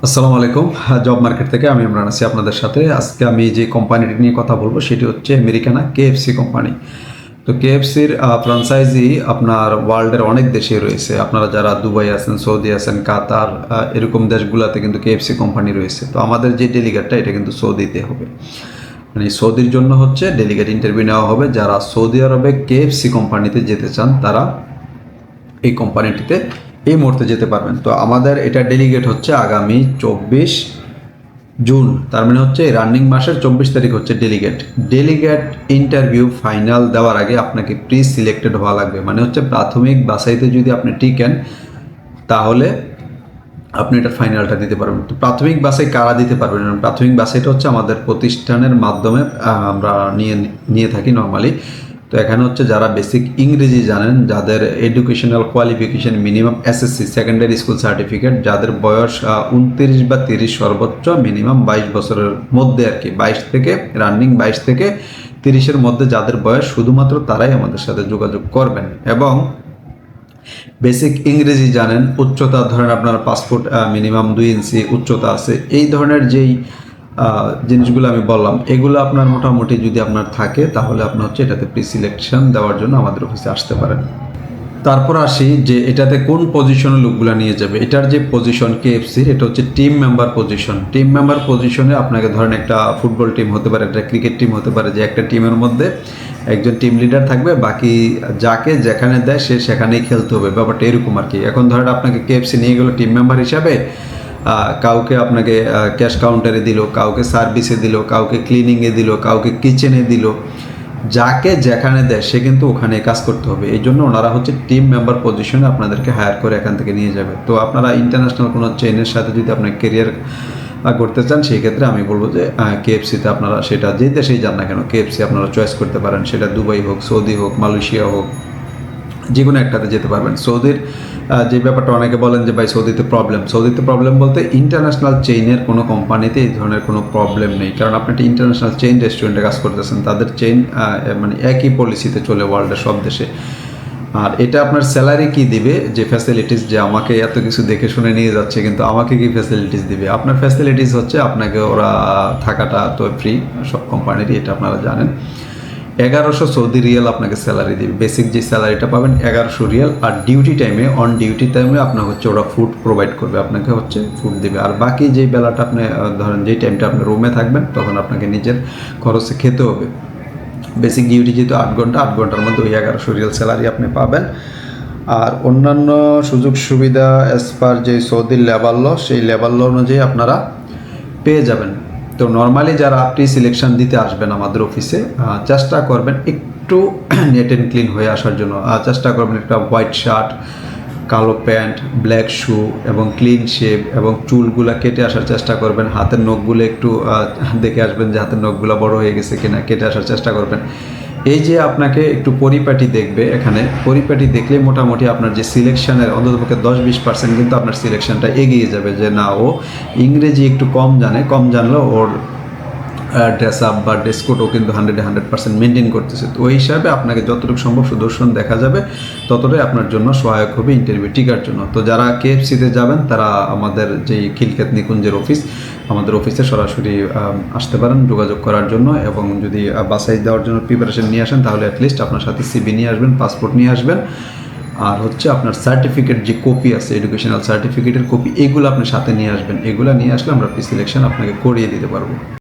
আসসালামু আলাইকুম। Job market থেকে আমি ইমরান আছি আপনাদের সাথে। আজকে আমি যে কোম্পানিটি নিয়ে কথা বলবো সেটি হচ্ছে আমেরিকানা কেএফসি কোম্পানি। তো কেএফসির ফ্র্যাঞ্চাইজি আপনার ওয়ার্ল্ডের অনেক দেশে রয়েছে। আপনারা যারা দুবাই আছেন, সৌদি আছেন, কাতার, এরকম দেশগুলোতে কিন্তু কেএফসি কোম্পানি রয়েছে। তো আমাদের যে ডেলিগেটটা এটা কিন্তু সৌদিতে হবে। মানে সৌদির জন্য হচ্ছে ডেলিগেট ইন্টারভিউ নেওয়া হবে। যারা সৌদি আরবে কেএফসি কোম্পানিতে যেতে চান তারা এই কোম্পানিটিতে এই মুহূর্তে যেতে পারবেন। তো আমাদের এটা ডেলিগেট হচ্ছে আগামী 24 জুন, তার মানে হচ্ছে রানিং মাসের 24 তারিখ হচ্ছে ডেলিগেট। ডেলিগেট ইন্টারভিউ ফাইনাল দেওয়ার আগে আপনাকে প্রি সিলেক্টেড হওয়া লাগবে। মানে হচ্ছে প্রাথমিক বাছাইতে যদি আপনি টিকেন তাহলে আপনি এটা ফাইনালটা দিতে পারবেন। তো প্রাথমিক বাছাই কারা দিতে পারবেন? প্রাথমিক বাছাইটা হচ্ছে আমাদের প্রতিষ্ঠানের মাধ্যমে আমরা নিয়ে থাকি নর্মালি। তো এখানে হচ্ছে যারা বেসিক ইংরেজি জানেন, যাদের educational qualification minimum SSC secondary school certificate, যাদের বয়স 29 বা 30 সর্বোচ্চ, মিনিমাম 22 বছরের মধ্যে আর কি, 22 থেকে রানিং 22 থেকে 30-এর মধ্যে যাদের বয়স, শুধুমাত্র তারাই আমাদের সাথে যোগাযোগ করবেন। এবং বেসিক ইংরেজি জানেন, উচ্চতা ধরেন আপনার পাসপোর্ট মিনিমাম 2 ইঞ্চি উচ্চতা আছে, এই ধরনের যেই জিনিসগুলো আমি বললাম এগুলো আপনার মোটামুটি যদি আপনার থাকে তাহলে আপনার হচ্ছে এটাতে প্রি সিলেকশন দেওয়ার জন্য আমাদের অফিসে আসতে পারেন। তারপর আসি যে এটাতে কোন পজিশনে লোকগুলো নিয়ে যাবে। এটার যে পজিশন কেএফসির, এটা হচ্ছে team member position. Team member পজিশনে আপনাকে ধরেন একটা ফুটবল টিম হতে পারে, একটা ক্রিকেট টিম হতে পারে, যে একটা টিমের মধ্যে একজন টিম লিডার থাকবে, বাকি যাকে যেখানে দেয় সে সেখানেই খেলতে হবে, ব্যাপারটা এরকম আর কি। এখন ধরেন আপনাকে কেএফসি নিয়ে গেলো টিম মেম্বার হিসাবে, কাউকে আপনাকে ক্যাশ কাউন্টারে দিল, কাউকে সার্ভিসে দিল, কাউকে ক্লিনিংয়ে দিল, কাউকে কিচেনে দিল, যাকে যেখানে দেয় সে কিন্তু ওখানে কাজ করতে হবে। এই জন্য ওনারা হচ্ছে টিম মেম্বার পজিশনে আপনাদেরকে হায়ার করে এখান থেকে নিয়ে যাবে। তো আপনারা ইন্টারন্যাশনাল কোনো চেইনের সাথে যদি আপনার কেরিয়ার করতে চান সেই ক্ষেত্রে আমি বলবো যে কেএফসিতে আপনারা, সেটা যে দেশেই যান না কেন, কেএফসি আপনারা চয়েস করতে পারেন। সেটা দুবাই হোক, সৌদি হোক, মালয়েশিয়া হোক, যে কোনো একটাতে যেতে পারবেন। সৌদির যে ব্যাপারটা অনেকে বলেন যে ভাই সৌদিতে প্রবলেম বলতে ইন্টারন্যাশনাল চেইনের কোনো কোম্পানিতে এই ধরনের কোনো প্রবলেম নেই, কারণ আপনি একটা ইন্টারন্যাশনাল চেইন রেস্টুরেন্টে কাজ করতেছেন, তাদের চেইন মানে একই পলিসিতে চলে ওয়ার্ল্ডের সব দেশে। আর এটা আপনার স্যালারি কি দিবে, যে ফ্যাসিলিটিস, যে আমাকে এত কিছু দেখে শুনে নিয়ে যাচ্ছে কিন্তু আমাকে কি ফ্যাসিলিটিস দিবে? আপনার ফ্যাসিলিটিস হচ্ছে আপনাকে ওরা থাকাটা তো ফ্রি সব কোম্পানিরই, এটা আপনারা জানেন। 1100 সৌদি রিয়াল আপনাকে স্যালারি দেবে, বেসিক যে স্যালারিটা পাবেন 1100 রিয়াল। আর ডিউটি টাইমে, অন ডিউটি টাইমে আপনার হচ্ছে ওরা ফুড প্রোভাইড করবে, আপনাকে হচ্ছে ফুড দেবে। আর বাকি যেই বেলাটা আপনি ধরেন যেই টাইমটা আপনি রুমে থাকবেন তখন আপনাকে নিজের খরচে খেতে হবে। বেসিক ডিউটি যেহেতু 8 ঘন্টা, 8 ঘন্টার মধ্যে ওই 1100 রিয়াল স্যালারি আপনি পাবেন। আর অন্যান্য সুযোগ সুবিধা অ্যাজ পার যে সৌদির লেবার ল, সেই লেবার ল অনুযায়ী আপনারা পেয়ে যাবেন। তো নর্মালি যারা আপনি সিলেকশন দিতে আসবেন আমাদের অফিসে, চেষ্টা করবেন একটু নেট অ্যান্ড ক্লিন হয়ে আসার জন্য। চেষ্টা করবেন একটা হোয়াইট শার্ট, কালো প্যান্ট, ব্ল্যাক শু এবং ক্লিন শেভ, এবং চুলগুলো কেটে আসার চেষ্টা করবেন। হাতের নখগুলো একটু দেখে আসবেন যে হাতের নখগুলো বড় হয়ে গেছে কিনা, কেটে আসার চেষ্টা করবেন। এই যে আপনাকে একটু পরিপাটি দেখবে, এখানে পরিপাটি দেখলে মোটামুটি আপনার যে সিলেকশনের অন্ততপক্ষে 10-20% কিন্তু আপনার সিলেকশনটা এগিয়ে যাবে, যে না ও ইংরেজি একটু কম জানলেও ওর ড্রেস আপ বা ড্রেস কোডও কিন্তু 100% মেনটেন করতেছে। তো ওই হিসাবে আপনাকে যতটুকু সম্ভব সুদর্শন দেখা যাবে, ততটাই আপনার জন্য সহায়ক হবে ইন্টারভিউ টিকার জন্য। তো যারা কেএফসিতে যাবেন তারা আমাদের যেই খিলক্ষেত নিকুঞ্জের অফিস, আমাদের অফিসে সরাসরি আসতে পারেন যোগাযোগ করার জন্য। এবং যদি বাছাই দেওয়ার জন্য প্রিপারেশন নিয়ে আসেন তাহলে অ্যাটলিস্ট আপনার সাথে সিভি নিয়ে আসবেন, পাসপোর্ট নিয়ে আসবেন, আর হচ্ছে আপনার সার্টিফিকেট যে কপি আছে, এডুকেশনাল সার্টিফিকেটের কপি, এগুলো আপনি সাথে নিয়ে আসবেন। এগুলো নিয়ে আসলে আমরা প্রি সিলেকশন আপনাকে করিয়ে দিতে পারবো।